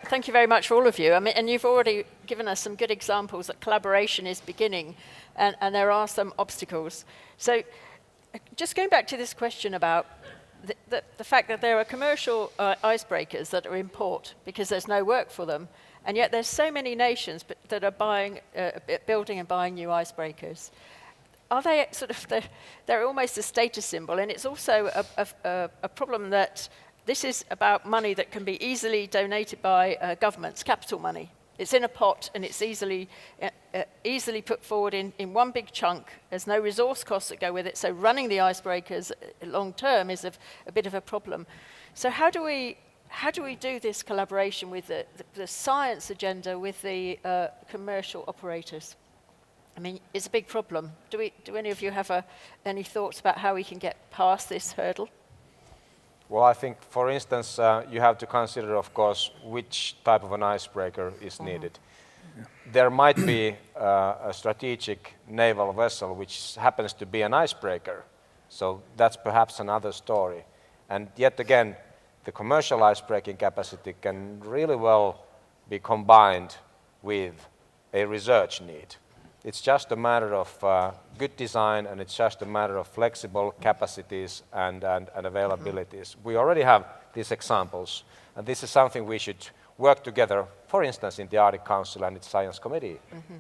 thank you very much for all of you. I mean, and you've already given us some good examples that collaboration is beginning, and there are some obstacles. So just going back to this question about the fact that there are commercial icebreakers that are in port because there's no work for them, and yet there's so many nations that are building and buying new icebreakers. Are they sort of, they're almost a status symbol, and it's also a problem that this is about money that can be easily donated by governments, capital money. It's in a pot and it's easily put forward in one big chunk. There's no resource costs that go with it, so running the icebreakers long term is a bit of a problem. So how do we do this collaboration with the science agenda with the commercial operators? I mean, it's a big problem. Do any of you have any thoughts about how we can get past this hurdle? Well, I think, for instance, you have to consider, of course, which type of an icebreaker is needed. Yeah. There might be a strategic naval vessel which happens to be an icebreaker, so that's perhaps another story. And yet again, the commercial icebreaking capacity can really well be combined with a research need. It's just a matter of good design, and it's just a matter of flexible capacities and availabilities. We already have these examples, and this is something we should work together, for instance, in the Arctic Council and its Science Committee. Mm-hmm.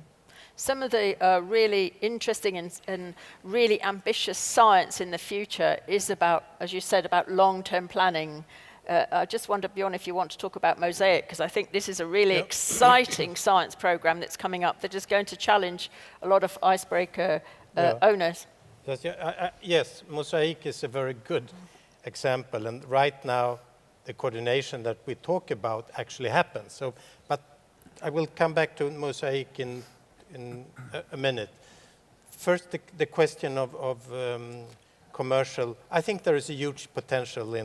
Some of the really interesting and really ambitious science in the future is about, as you said, about long-term planning. I just wonder, Bjorn, if you want to talk about Mosaic, because I think this is a really exciting science program that's coming up that is going to challenge a lot of icebreaker owners. Yes, Mosaic is a very good example, and right now the coordination that we talk about actually happens. So, but I will come back to Mosaic in a minute. First, the question of commercial. I think there is a huge potential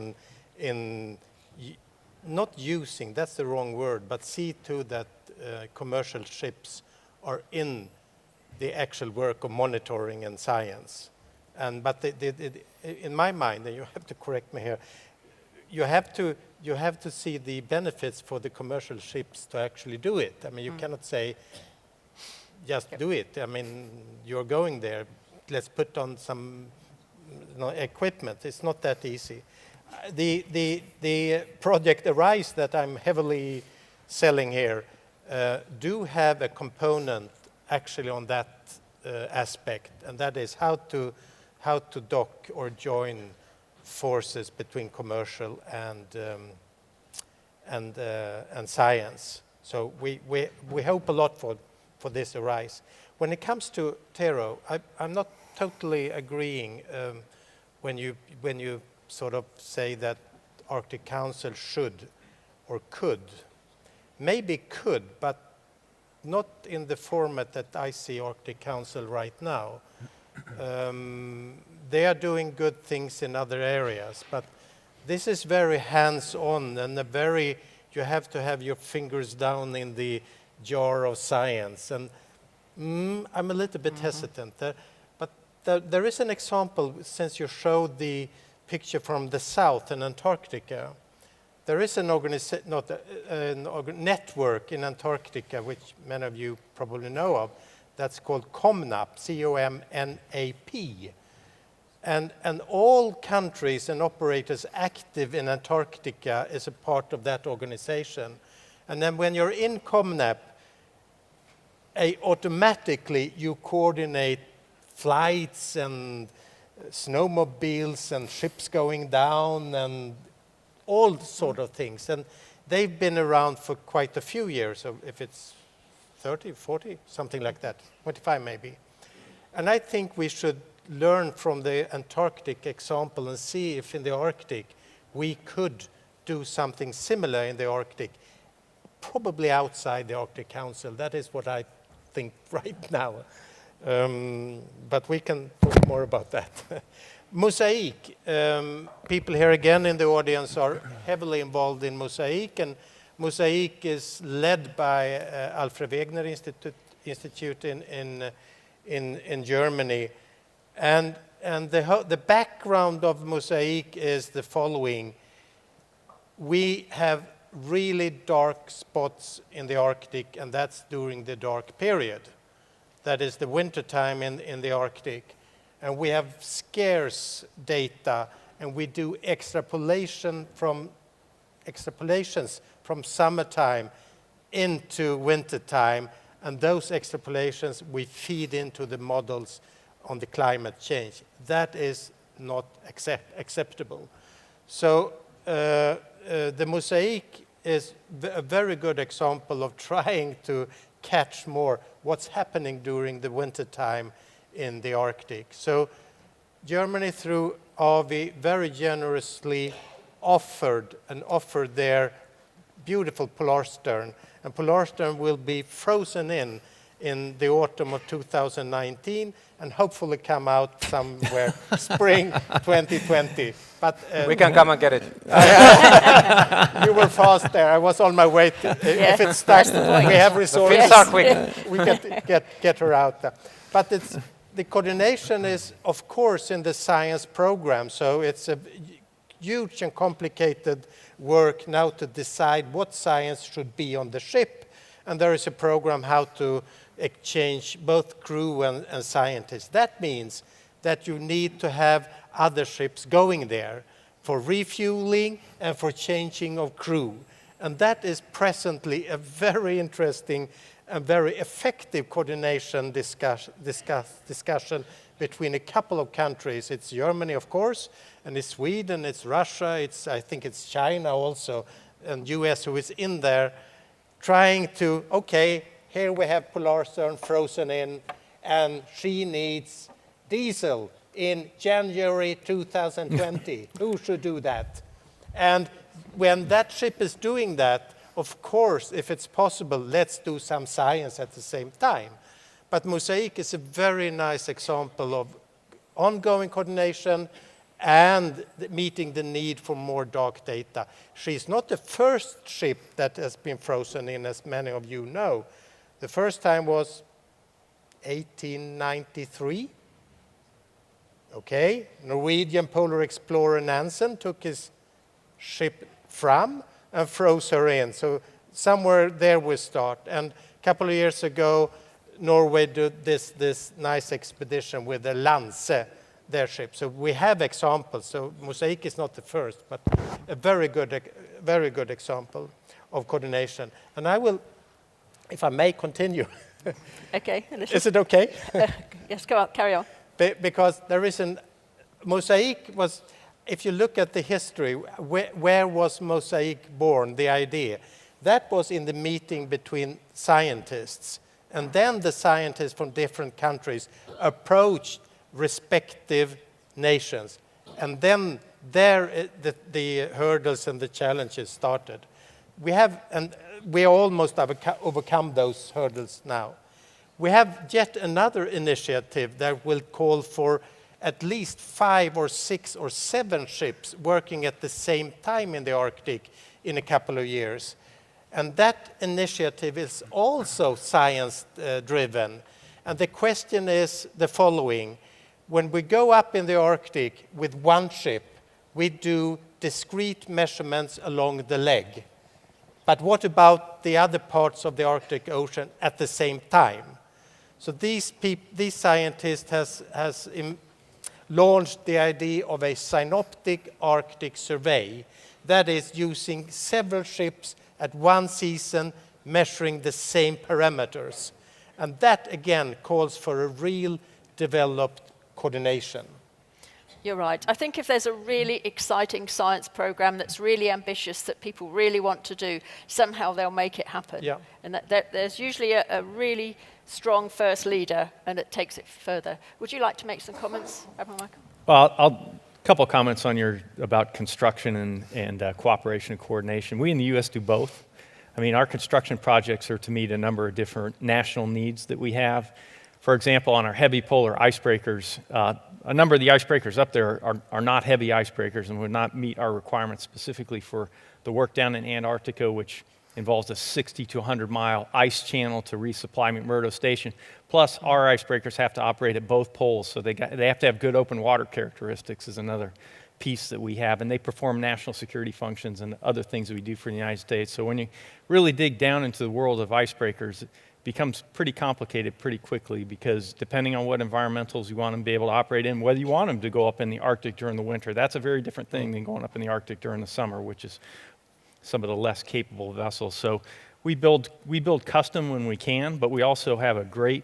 in not using, that's the wrong word, but see to that commercial ships are in the actual work of monitoring and science. But in my mind, and you have to correct me here, you have to see the benefits for the commercial ships to actually do it. I mean, you cannot say, just do it. I mean, you're going there, let's put on some equipment. It's not that easy. The project Arise that I'm heavily selling here do have a component actually on that aspect, and that is how to dock or join forces between commercial and science. So we hope a lot for this Arise. When it comes to Tero, I'm not totally agreeing when you sort of say that Arctic Council should or could. Maybe could, but not in the format that I see Arctic Council right now. They are doing good things in other areas, but this is very hands-on and you have to have your fingers down in the jar of science. And I'm a little bit hesitant there, but there is an example, since you showed the picture from the south in Antarctica. There is a network in Antarctica, which many of you probably know of, that's called COMNAP, C-O-M-N-A-P. And all countries and operators active in Antarctica is a part of that organization. And then when you're in COMNAP, automatically you coordinate flights and snowmobiles and ships going down and all sort of things. And they've been around for quite a few years, so if it's 30, 40, something like that, 25 maybe. And I think we should learn from the Antarctic example and see if in the Arctic we could do something similar in the Arctic, probably outside the Arctic Council. That is what I think right now. But we can talk more about that. Mosaic, people here again in the audience are heavily involved in Mosaic, and Mosaic is led by Alfred Wegener Institute in Germany. And the background of Mosaic is the following. We have really dark spots in the Arctic, and that's during the dark period. That is the winter time in the Arctic. And we have scarce data, and we do extrapolations from summertime into wintertime, and those extrapolations we feed into the models on the climate change. That is not acceptable. So the mosaic is a very good example of trying to catch more what's happening during the winter time in the Arctic. So Germany, through RV, very generously offered their beautiful Polarstern. And Polarstern will be frozen in the autumn of 2019 and hopefully come out somewhere spring 2020. But We can come and get it. you were fast there. I was on my way. If it starts, that's the point. we have The resources. Finns are quick. We get her out there. But the coordination is, of course, in the science program. So it's a huge and complicated work now to decide what science should be on the ship. And there is a program how to exchange both crew and scientists. That means that you need to have other ships going there for refueling and for changing of crew. And that is presently a very interesting and very effective coordination discussion between a couple of countries. It's Germany, of course, and it's Sweden, it's Russia, I think it's China also, and US who is in there trying to, okay, here we have Polarstern frozen in, and she needs diesel in January 2020. Who should do that? And when that ship is doing that, of course, if it's possible, let's do some science at the same time. But Mosaic is a very nice example of ongoing coordination and meeting the need for more dark data. She's not the first ship that has been frozen in, as many of you know. The first time was 1893. Okay, Norwegian polar explorer Nansen took his ship Fram and froze her in. So somewhere there we start. And a couple of years ago, Norway did this nice expedition with the Lanse, their ship. So we have examples. So Mosaic is not the first, but a very good example of coordination. And I will, if I may, continue. Okay. Is it okay? Yes, go on, carry on. Because there is Mosaic was, if you look at the history, where was Mosaic born, the idea? That was in the meeting between scientists. And then the scientists from different countries approached respective nations. And then there the hurdles and the challenges started. We almost have overcome those hurdles now. We have yet another initiative that will call for at least 5 or 6 or 7 ships working at the same time in the Arctic in a couple of years. And that initiative is also science-driven. And the question is the following. When we go up in the Arctic with one ship, we do discrete measurements along the leg. But what about the other parts of the Arctic Ocean at the same time? So these scientists has launched the idea of a synoptic Arctic survey. That is using several ships at one season, measuring the same parameters. And that, again, calls for a real developed coordination. You're right. I think if there's a really exciting science program that's really ambitious that people really want to do, somehow they'll make it happen. Yeah. And there's usually a really strong first leader, and it takes it further. Would you like to make some comments, Admiral Michael? Well, a couple of comments on about construction and cooperation and coordination. We in the U.S. do both. I mean, our construction projects are to meet a number of different national needs that we have. For example, on our heavy polar icebreakers, a number of the icebreakers up there are not heavy icebreakers and would not meet our requirements specifically for the work down in Antarctica, which involves a 60 to 100 mile ice channel to resupply McMurdo Station. Plus, our icebreakers have to operate at both poles, so they have to have good open water characteristics is another piece that we have, and they perform national security functions and other things that we do for the United States. So when you really dig down into the world of icebreakers, it becomes pretty complicated pretty quickly, because depending on what environmentals you want them to be able to operate in, whether you want them to go up in the Arctic during the winter, that's a very different thing than going up in the Arctic during the summer, which is some of the less capable vessels. So we build custom when we can, but we also have a great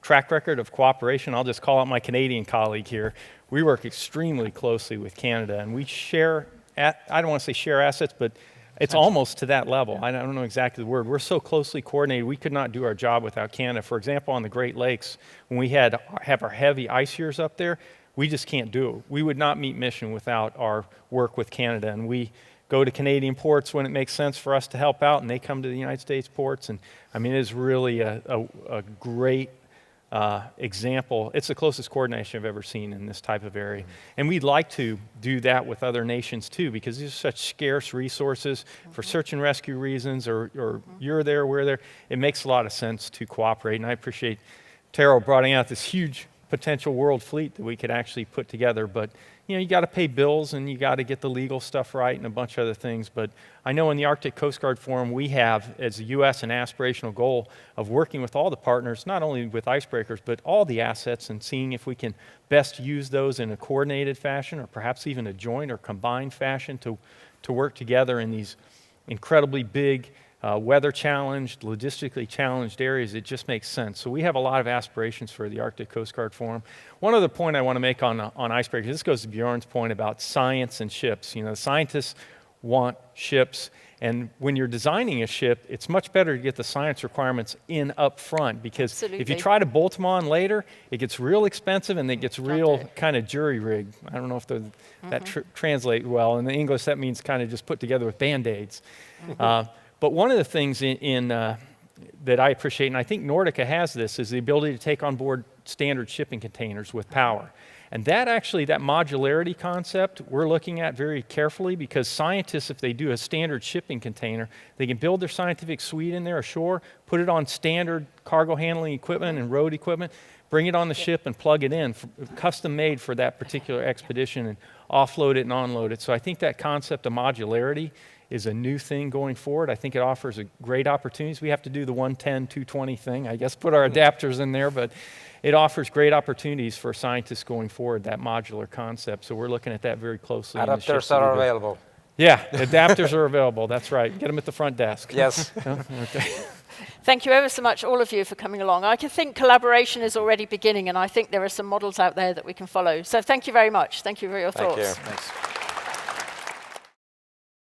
track record of cooperation. I'll just call out my Canadian colleague here. We work extremely closely with Canada, and we share, I don't want to say share assets, but it's almost to that level. I don't know exactly the word. We're so closely coordinated, we could not do our job without Canada. For example, on the Great Lakes, when we have our heavy ice years up there, we just can't do it. We would not meet mission without our work with Canada, and we go to Canadian ports when it makes sense for us to help out, and they come to the United States ports. And I mean, it is really a great example. It's the closest coordination I've ever seen in this type of area. And we'd like to do that with other nations too, because these are such scarce resources for search and rescue reasons, or you're there, we're there. It makes a lot of sense to cooperate. And I appreciate Taro bringing out this huge potential world fleet that we could actually put together. But you know, you got to pay bills, and you got to get the legal stuff right, and a bunch of other things. But I know in the Arctic Coast Guard Forum, we have, as the U.S., an aspirational goal of working with all the partners, not only with icebreakers, but all the assets, and seeing if we can best use those in a coordinated fashion, or perhaps even a joint or combined fashion to work together in these incredibly big, weather-challenged, logistically challenged areas. It just makes sense. So we have a lot of aspirations for the Arctic Coast Guard Forum. One other point I want to make on icebreakers, this goes to Bjorn's point about science and ships. You know, scientists want ships, and when you're designing a ship, it's much better to get the science requirements in up front, because Absolutely. if you try to bolt them on later, it gets real expensive, and it gets real kind of jury-rigged. I don't know if that translates well. In the English, that means kind of just put together with Band-Aids. But one of the things that I appreciate, and I think Nordica has this, is the ability to take on board standard shipping containers with power. And that modularity concept we're looking at very carefully, because scientists, if they do a standard shipping container, they can build their scientific suite in there ashore, put it on standard cargo handling equipment and road equipment, bring it on the ship and plug it in, custom made for that particular expedition, and offload it and onload it. So I think that concept of modularity is a new thing going forward. I think it offers great opportunities. We have to do the 110, 220 thing, I guess, put our adapters in there, but it offers great opportunities for scientists going forward, that modular concept. So we're looking at that very closely. Adapters are available. Yeah, adapters are available. That's right. Get them at the front desk. Yes. Okay. Thank you ever so much, all of you, for coming along. I can think collaboration is already beginning, and I think there are some models out there that we can follow. So thank you very much. Thank you for your thoughts. Thank you. Thanks.